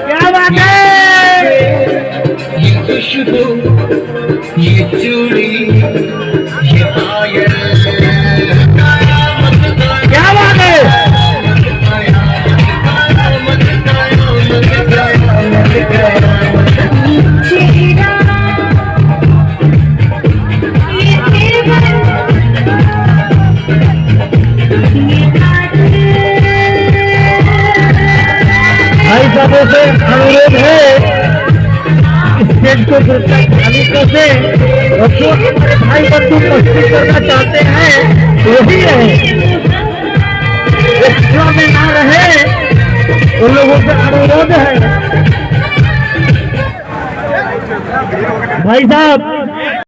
क्या बात है? ये खुशबू, ये चूड़ी, ये पायल, क्या बात है? भाई साहबों से अनुरोध है स्टेज को खाली कर दे और जो हमारे भाई बंधु मस्ती करना चाहते हैं वही रहे, एक्स्ट्रा में ना रहे, उन लोगों से अनुरोध है। भाई साहब